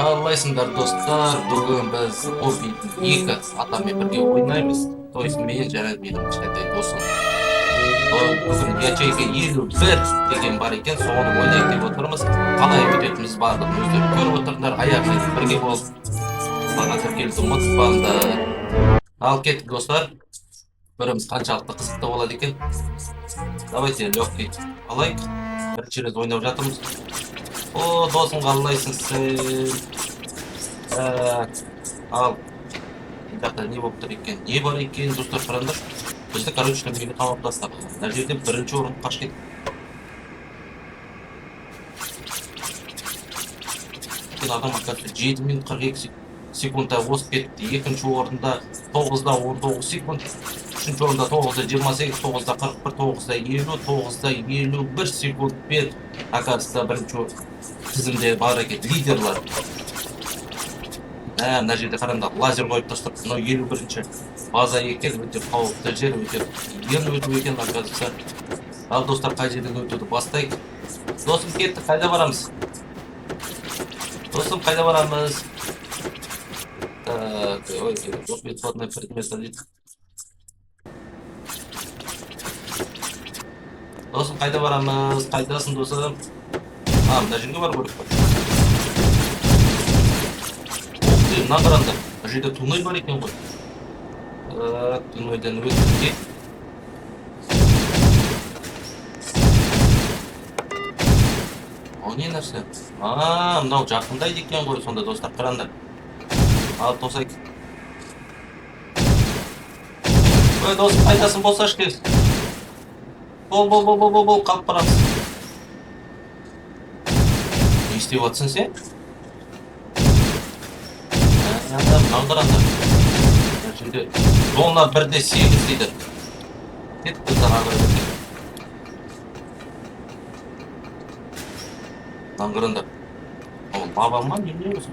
Қалайсыңдар достар, бүгін біз Хоббит 2 атамен бірге ойнаймыз. То есть мен және менің кішкентай досым. Бүгін ячейка 51 деген бар екен, соны ойнайық деп отырмыз. Қалай өтетіміз барлығын өздері көріп отырыңдар, аяқ бірге болып маған тіркелуді ұмытпаңдар. Ал кеттік достар, көріміз қаншалықты қызықты болады екен. Давайте легкий алайық. Бірінші рет ойнап жатырмыз. О, досым, қалайсың сен? Ал жақта не болып тұр екен, не бар екен достар, қараңдар. Бізді короче мені қамап тастап, мына жерде бірінші орын қашып кетті. Адам аккаунты 7 минут 42 секундта озып кетті. Екінші орында 9-да 19 секунд, үшінші орында 9-да 28, 9-да 41, 9-да 50, 9-да 51 секундпен оказывается бірінші тізімде бар екен лидерлар. Мына жерде қараңдар, лазер қойып тастап, мынау 51-ші база екен, өте қауіпті жер, өте ең өту екен оказывается. Ал достар, қай жерден өтуді бастайық. Досым, кетті, қайда барамыз? Досым, қайда барамыз? Ой, бесплатный предмет дейді. Досым, қайда барамыз? Қайдасың, досым? Мына жерге бар көріп бар. Мына қараңдар, мына жерде туннель бар екен ғой. Туннельден өтіп. О, не нәрсе? Мынау жақындайды екен ғой, сонда достар, қараңдар. Ал тосайық. Ой, досым, қайдасың, болсаш кез. Бол, қалып барамыз. Не істеп жатсың сен? Мынау қараңдар. Жолына 1-8 дейді. Кетті тағы бір. Мынау қараңдар. Ол баба ма, не осы?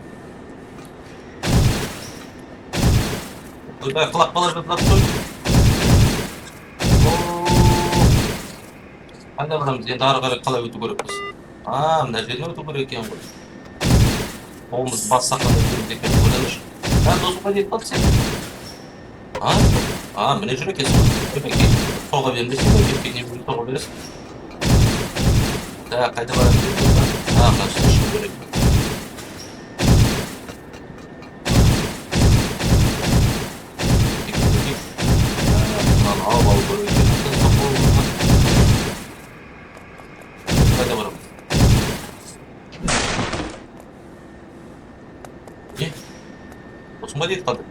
Ойбай, қылап қалар жатыр ғой. Қайда барамыз? Енді ары қарай қалай өту керекпіз? Мына жерден өту керек екен ғой. Қолымыз бас саққанда өту екен, ойланыш. Досымға дейін қалды сен? Міне жүр екенсің. Тоға бермесің, кеткеннен бөлі тоға бересің. Қайда барамыз деп тұрда? Мына шын керек. Осыңға дейін қалды.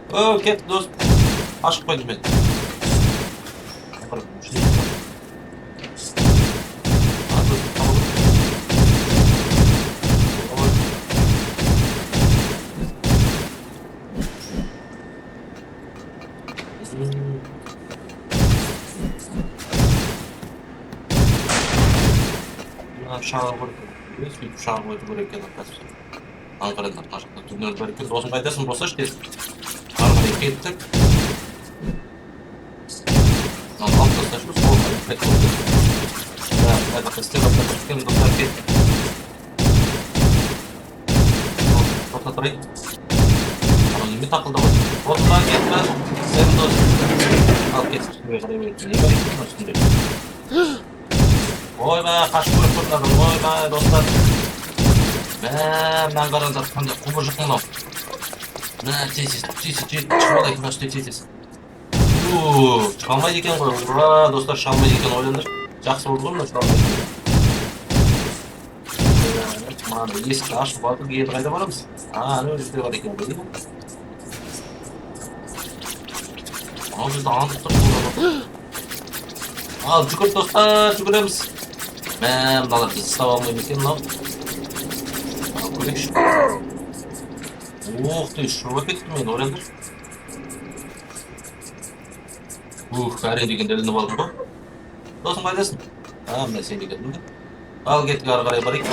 Кетті дос. Ашып қойдым мен. Шаға көріп. Сөйтіп шаға қойды көрек екен оказывается. Қараңдар, мына жақта түннен бар екен. Досым, қайдасың, болсаш тез. Ары қарай кеттік. Алып тасташымыз, қолына қайтып көрдік. Қайда істеп атқан достар кеттік. Тоқта тұрайық. Неме тақылда бар. Отыға кетті. Сен дос. Алып кетіп үстіне қарай өйтті. Не бар екен үстінде? Ойбай, қашып көріп көрінадым. Ойбай, достар. Мынаны қараңдар, қандай құбыр жұқын мынау. Тез, шығып алайық, мына үсте тез. Шыға алмайды екен ғой. Ура, достар, шыға алмайды екен, ойландар. Жақсы болды ғой, мына шыға алмайды. Мынаны есікті ашып алдық, енді қайда барамыз? Ана жерде бар екен ғой. Ал жерде аңдық тұр. Ал жүгір достар, жүгіреміз. Мыналар біз ұстап алмайды екен, мынау. Көрекші. Ух ты, шырға кеттім мен, ойландар. Бәрін деген дәлініп алдым ғой. Досым, қайдасың? Мына сен дегенім де. Ал кеттік ары қарай барайық.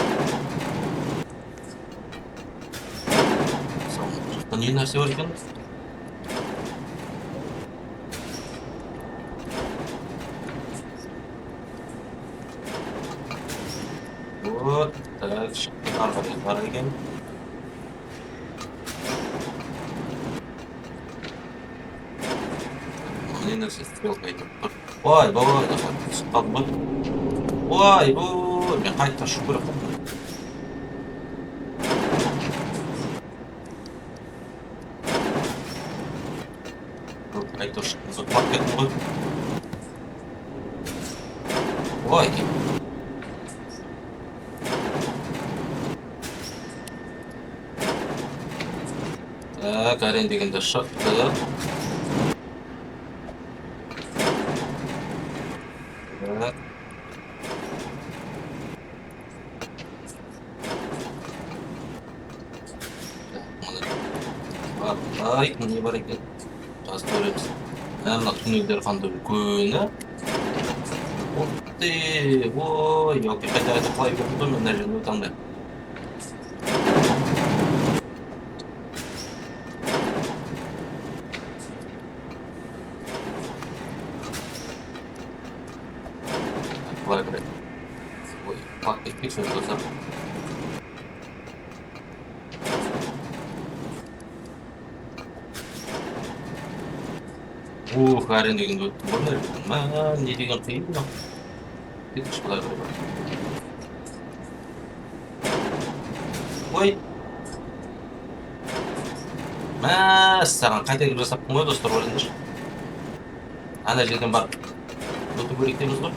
Жақта не нәрсе бар екен? Вот, так, ары қарай бар екен. не нәрсе стрелка айтып тұр. Ой, достар, қалдым ғой. Ой, мен қайта ұшып керек қой. Қайта ұшып құлап кеттім ғой. Ой, так, әрең дегенде шықты. Так. Ай, не бар екен? Жазып көреміз. Мына түнелдер қандай үлкені. Отты, ой, yoki қайта құлай берді ғой, мен мына жерін өте алмаймын. Құлай береді. Ой, қақ кетпей сөз болса. Әрең дегенде өттім ғой, не деген қиын мынау. Кетікші құлай береді. Ой. Саған қайта келіп жасаппын ғой, достар, ойлаңдаршы. Ана жерден барып өтіп көрейік дейміз ғой.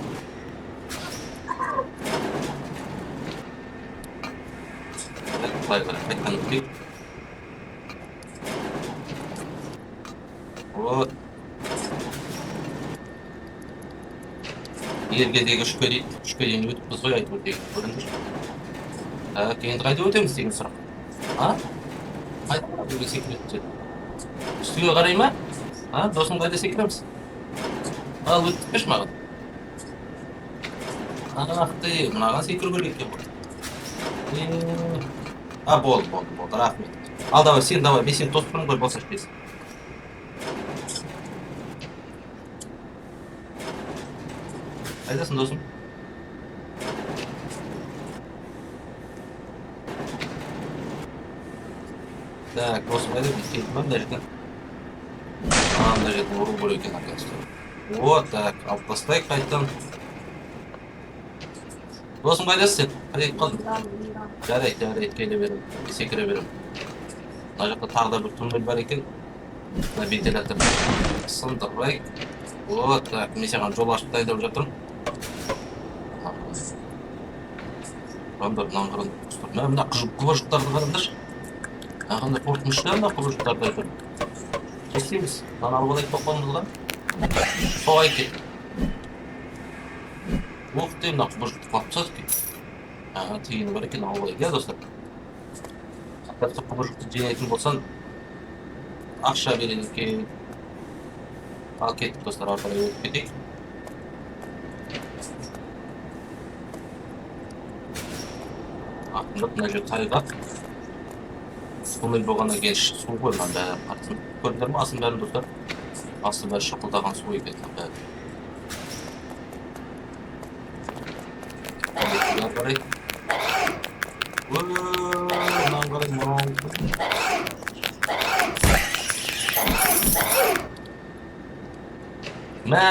Құлай береді, қайтқан өтпейік. Вот. Ергедегі үшке дейін өтіппіз ғой, айтып өтейік, көріңдер. Так, енді қайда өтеміз деген сұрақ. Қайда өтуге секірет жеді. Үстіге қарай ма? Досым қайда секіреміз? Ал өтіп кеш маған. Ақты, мынаған секіру керек екен ғой. Болды, рахмет. Ал давай, сен давай, мен сені тосып тұрмын ғой, болса ішпесін. Қайдасың, досым? Так, досым қайда кетті ма, мына жерден? Мына жерден ұру керек екен, оказывается. Вот, так, алып тастайық қайттан. Досым қайдасың сен? Қайда кетіп қалдың? Жарайды, келе берем, секіре берем. Мына жақта тағы да бір туннель бар екен. Мына вентиляторды сындырайық. Вот, так, мен саған жол ашып дайындап жатырмын. Мынаны қараңдар. Мына құбыжықтарды қараңдаршы. Қандай қорқынышты мына құбыжықтарды айтыр. Кесеміз. Мынаны алып алайық тоқпанымызға. Соғай кет. Ух ты, мына құбыжықты құлап түседі екен. Тиыны бар екен, алып алайық, достар. Қатты құбыжықты жинайтын болсан, ақша береді екен. Ал кеттік, достар, ары қарай өтіп кетейік. Мына жер тайғақ. Туннель болғаннан кейін су ғой, мына бәрі артын. Көрдіңдер ме астын бәрін, достар? Астын бәрі шықылдаған су екен. Ары қарай. Мынаны қарай, мынау.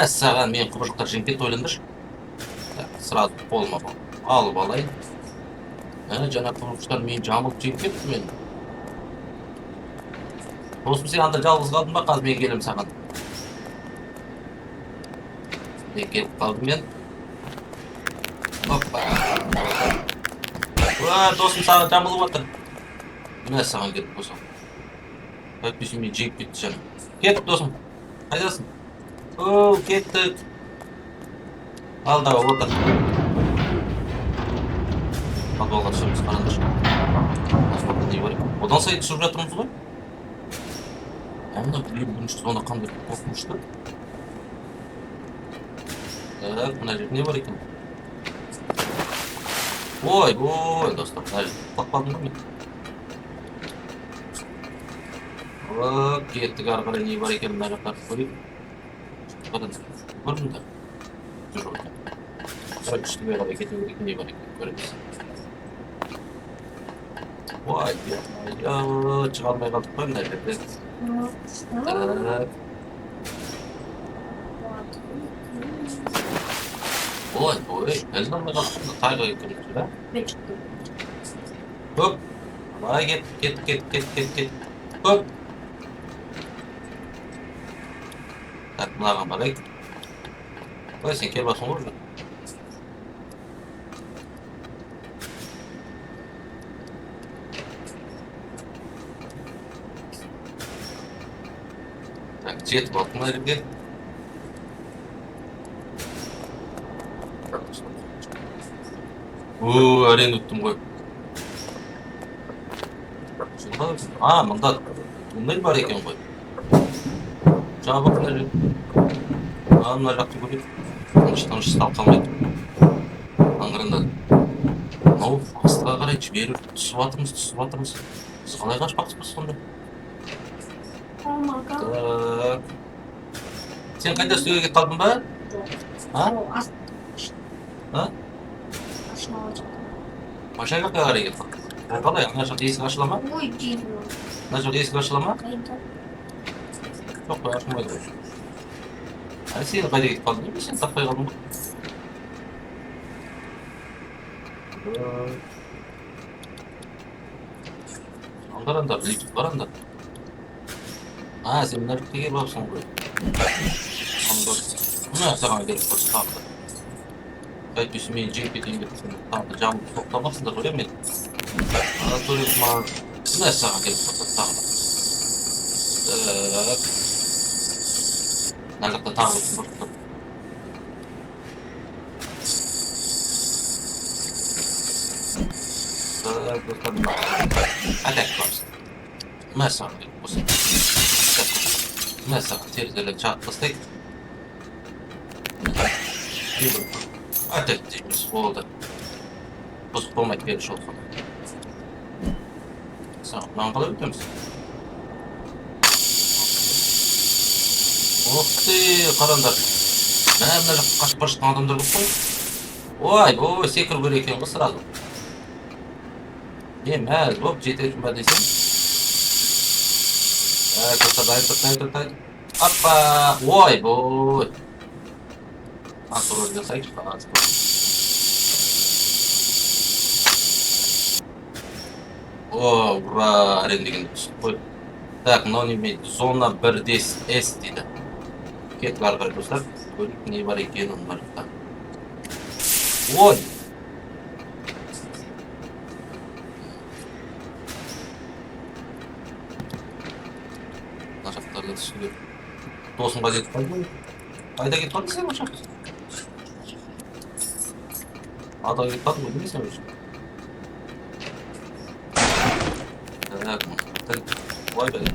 Саған мен құбыжықтар жеңкет ойландыршы. Сразу қолыма алып алайын. Жаңа құбыжықтар мен жамылып жеңкетті мен. Досым, сен анда жалғыз қалдың ба? Қазір мен келем саған. Мен келіп қалдым мен. Оппа. Досым саған жамылып отыр. Саған кетіп болсам. Өйтпесе мен жеңіп кетті жаңа. Кеттік, досым. Қайдасың? Кеттік. Ал давай, отыр. Подвалға түсеміз, қараңдар. Одан сайын түсіп жатырмыз ғой? Мына білем бірінші сонда қандай қорқынышты. Так, мына жерде не бар екен? Ой, достар, мына жерде құлап қалдым ғой мен. Кеттік, ары қарай не бар екен, мына жақтарды көрейік. Көрдіңдер? Жоқ екен. Сәл үстіге қарай кете берейік, не бар екен, көреміз. Ой, шыға алмай қалдық қой мына жерде. Так. ой, элден қалқында тайға екенбіз, да? Ben çıktım. Көп. Ай, кет. Көп. Так, мынаған барайық. Ой, сен кел басың ғой. Так, жетіп алдым мына жерге. Әрең өттім ғой. Мында туннель бар екен ғой. Жабық мына жер. Мына жақты көрейік. Тыныш талқалмайды. Аңғырында. Мынау астыға қарай жіберіп түсіп жатырмыз. Біз қалай қашпақпыз сонда? Olmadı. Так. Сен қайда студияға кетіп қалдың ба? Aşağı olacak. Машина жаққа қарай кетіп қалдың. Қалай, ана жақта есік ашыла ма? Ой, geliyor. Мына жақта есік ашыла ма? Kayıntı. Жоқ қой, ашылмайды ғой. Сен қайда кетіп қалдың? Сен таппай қалдың ғой. Аңғаранда, лифт бар анда. Сен мына жаққа келіп алыпсың ғой. Мына саған келіп тұрсы тағы. Қайтпесе мені жеңіп кетейін деп тағы жамылып тоқтамақсыңдар ғой мен. Төлеп маған мына саған келіп тұрсы тағы. Мына жақта тағы тұрып тұр. Әтәк барсың. Мына саған келіп тұрсы. Мына саған терезелерді жағып тастайық. Әтәк дейміз, болды. Бұзық болмайды беріш олсын. Саған мынаған қалай өтеміз? Оқты, қарандар. Мына жаққа қашып бара жатқан адамдар көп қой. Ой, секіру керек екен ғой сразу. Мәз болып жететін ба десем. Тұртай. Аппа! Ой. Антураж жасайықшы қағаз. Ура! Әрең дегенді түсіп қой. Так, мынау неме зона 1-S дейді. Кетіп ары қарай достар. Көріп не бар екен оның бар жақта. Ой! Мына жақтарда түсіп. Досымға жетіп қалды. Қайда кетіп қалды сен осы жақта? Ада кетіп қалды ғой, демесің өзі. Ой бәлі.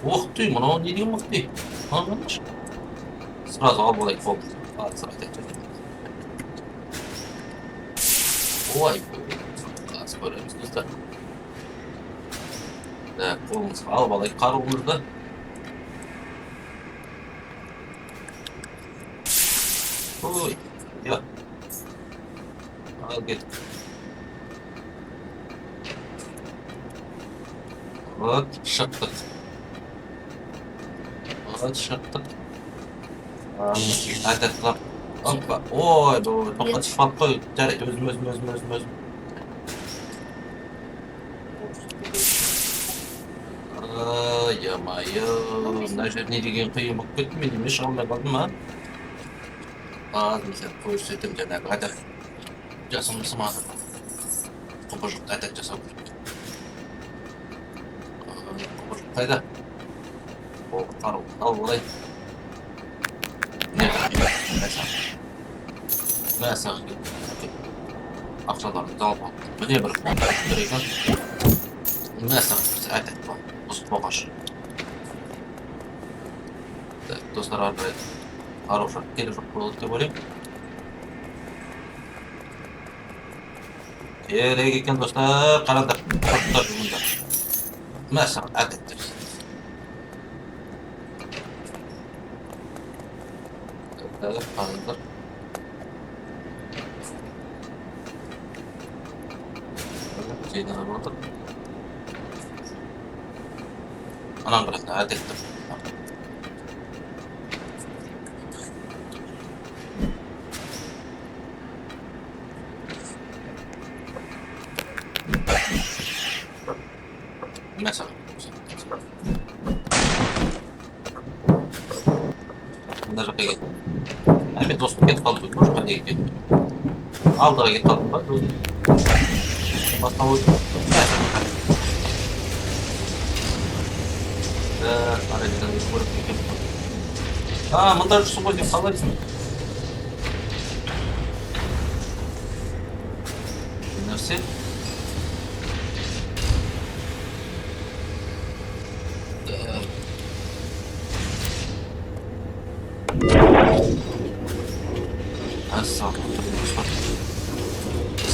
Оқты, мынау не деген мұқты? Мынау сразу алып алайық болды. Сразу айтайық. Ой, қас көреміз достар. Қолымызға алып алайық қаруымызды. Ой, ал кет. Вот, шықтық. Әдет қылап. Ой, тоққа түсіп қалып қой. Жарайды, өзім. Ой-ой, мына жер не деген қиын болып кетті, мен неме шыға алмай қалдым, ма? Мен сен көрсетем жаңағы әдет жасымысы ма? Құбыжықты әдет жасау керек. Құбыжық қайда? Қару, ал болай. Мә саған ақшаларды алып алып. Міне бір екен. Мә саған әдет бар. Бұзық болғаш. Достар арбай қарушақ келі жоқ болады деп ойлайым. Керек екен достар, қарандар, құрттар жұмындар. Мә саған әдет деп. Қарандар. Сейді ғарып отыр. Анан қаранда әдет деп. Mesela. Mында жаққа кет. Мен досым кетіп қалды ғой, может қандай екен. Алдыға кетіп қалдым ба, өзім. Басқа ойды. Арайдан көріп кеткен. Мында жүрсің ғой деп қалайсың. Нәрсе?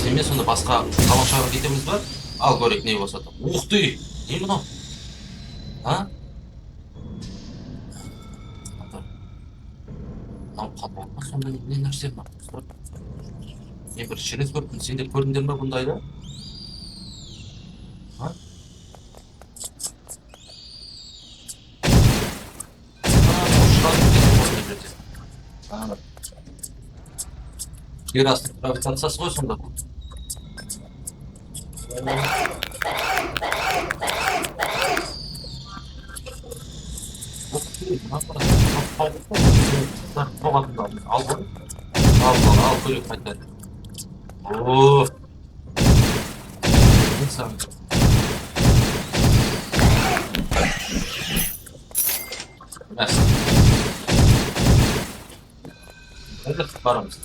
Емес, сонда басқа қалашаға кетеміз ба? Ал көрек не болса да. Ух ты! Не мынау? А? Мынау қалмақ па? Сонда не нәрсе бар? Мен бір шерез көрдім. Сендер көрдіңдер ме бұндайды? А? Жер асты гравитациясы ғой сонда бұл. Ал көлік қайтады. Ооо. Мәсі. Қайда барамыз.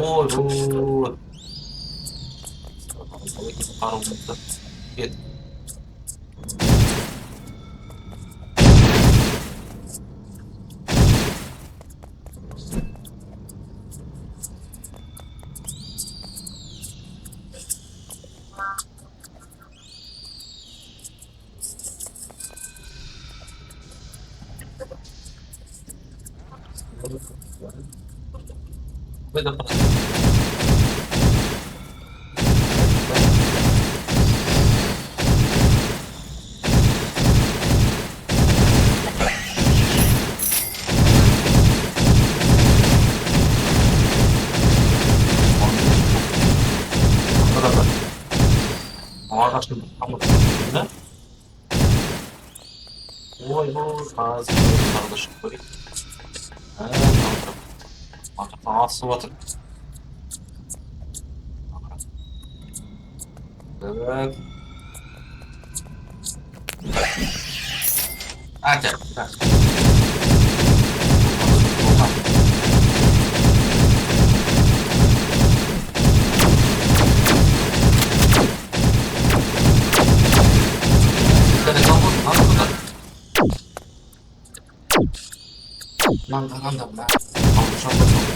Ой. Қаруымызды кет. Қайда барасың? Ағаштың қамыты да? Ой, қазір тағы да шығып көрейік. Асып отыр. Так. Так. Маңдағанда мына ауыршан болсын.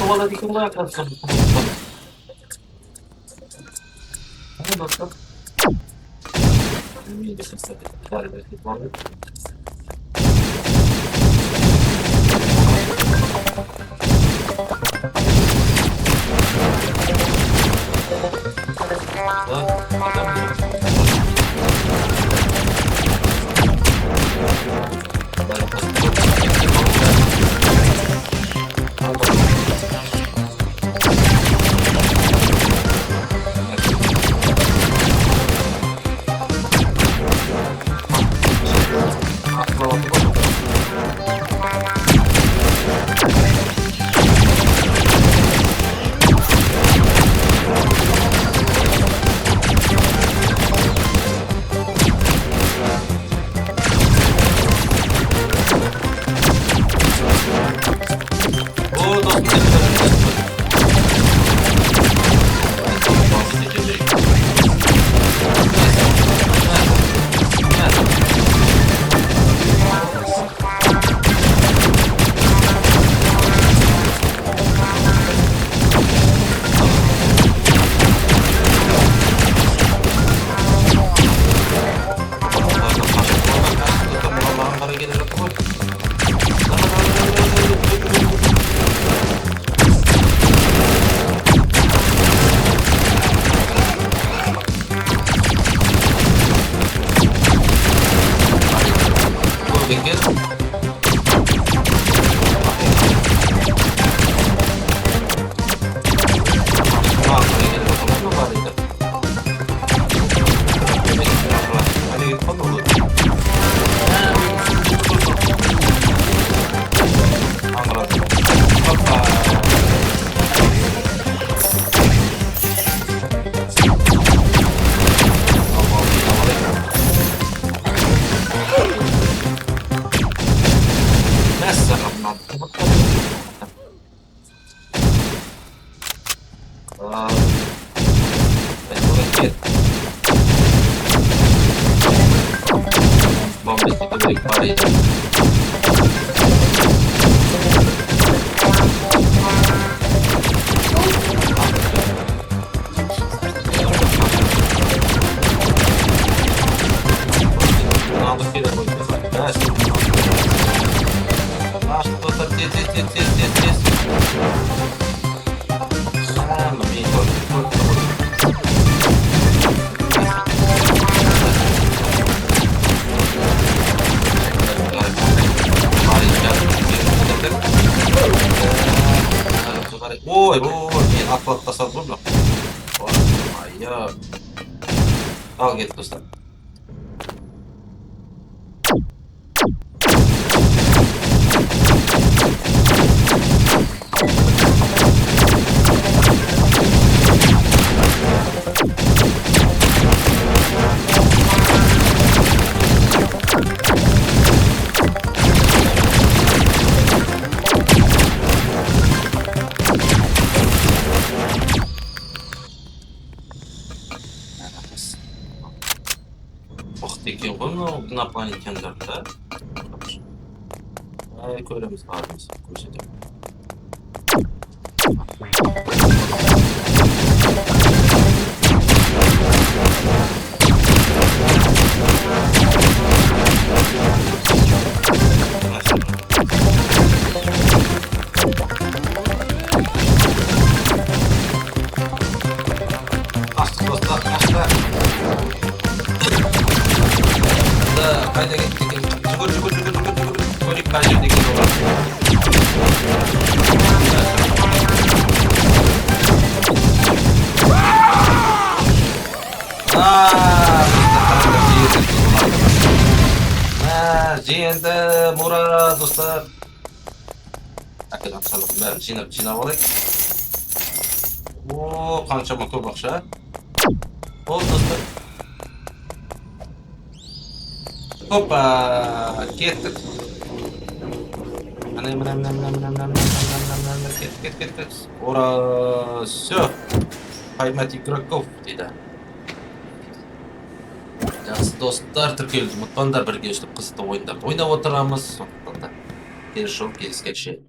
Вона дикула якраз там. Мені десь все далі виходить. керек бар еді. Надо вперед будет бежать. Да, что что-то тез. Ну, мне только. Ой, мен атылап тастадым ғой мынау. Ой, ал кетіп достар. Мықты екен ғой мынау инопланетяндар да. Көреміз қарымыз көрсетемін. Қаштық достар, қаштық. Қайда кетті екен? Жүгір. Көрейік қай жерде екен олар. Жиенді, мұра, достар. Әкел ақшалығын бәрін жинап алайық. О, қаншама көп ақша. Ол достар. Опа, кеттік. Кет. Ура, все. Поймать игроков дейді. Жақсы достар, тіркелуді ұмытпаңдар, бірге өстіп қызықты ойындарды ойнап отырамыз. Сондықтан да келесі жолы кездескенше.